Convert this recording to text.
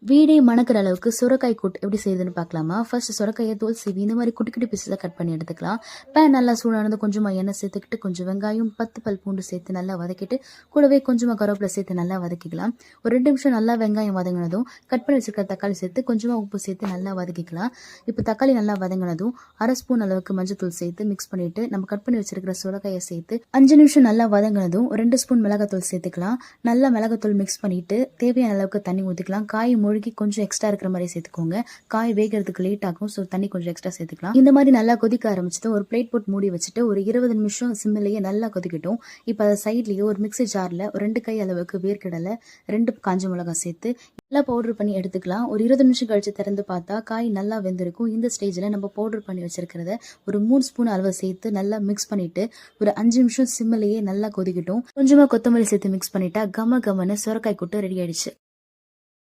வீடே மணக்கிற அளவுக்கு சுரக்காய் கூட்டு எப்படி செய்யுதுன்னு பார்க்கலாமா? ஃபர்ஸ்ட் சுரக்காயை தோல் சீவி இந்த மாதிரி குட்டி குட்டி பீஸஸாக கட் பண்ணி எடுத்துக்கலாம். பேன் நல்லா சூடானது கொஞ்சமாக எண்ணெய் சேர்த்துக்கிட்டு கொஞ்சம் வெங்காயம் 10 பல் பூண்டு சேர்த்து நல்லா வதக்கிட்டு கூடவே கொஞ்சமாக கருவேப்பிலை சேர்த்து நல்லா வதக்கிக்கலாம். ஒரு 2 நிமிஷம் நல்லா வெங்காயம் வதங்கினதும் கட் பண்ணி வச்சுருக்க தக்காளி சேர்த்து கொஞ்சமாக உப்பு சேர்த்து நல்லா வதக்கிக்கலாம். இப்போ தக்காளி நல்லா வதங்கினதும் 1/2 ஸ்பூன் அளவுக்கு மஞ்சத்தூள் சேர்த்து மிக்ஸ் பண்ணிவிட்டு நம்ம கட் பண்ணி வச்சிருக்கிற சுரக்காயை சேர்த்து 5 நிமிஷம் நல்லா வதங்கினதும் 2 ஸ்பூன் மிளகாத்தூள் சேர்த்துக்கலாம். நல்லா மிளகாத்தூள் மிக்ஸ் பண்ணிவிட்டு தேவையான அளவுக்கு தண்ணி ஊற்றிக்கலாம். காய் மூழ்கி கொஞ்சம் எக்ஸ்ட்ரா இருக்கிற மாதிரி சேர்த்துக்கோங்க. காய் வேகிறதுக்கு லேட் ஆகும், ஸோ தண்ணி கொஞ்சம் எக்ஸ்ட்ரா சேர்த்துக்கலாம். இந்த மாதிரி நல்லா கொதிக்க ஆரம்பிச்சுட்டு ஒரு பிளேட் போட்டு மூடி வச்சுட்டு ஒரு 20 நிமிஷம் சிம்மிலேயே நல்லா கொதிக்கட்டும். இப்போ அதை சைட்லேயே ஒரு மிக்ஸி ஜாரில் ஒரு 2 கை அளவுக்கு வேர்க்கடலை 2 காஞ்ச மிளகாய் சேர்த்து நல்லா பவுடர் பண்ணி எடுத்துக்கலாம். ஒரு 20 நிமிஷம் கழிச்சு திறந்து பார்த்தா காய் நல்லா வெந்திருக்கும். இந்த ஸ்டேஜில் நம்ம பவுடர் பண்ணி வச்சிருக்கிறத ஒரு 3 ஸ்பூன் அளவு சேர்த்து நல்லா மிக்ஸ் பண்ணிட்டு ஒரு 5 நிமிஷம் சிம்மிலேயே நல்லா கொதிக்கட்டும். கொஞ்சமாக கொத்தமல்லி சேர்த்து மிக்ஸ் பண்ணிட்டா கம கமன்னு சுரக்காய் கூட்டு ரெடி ஆயிடுச்சு.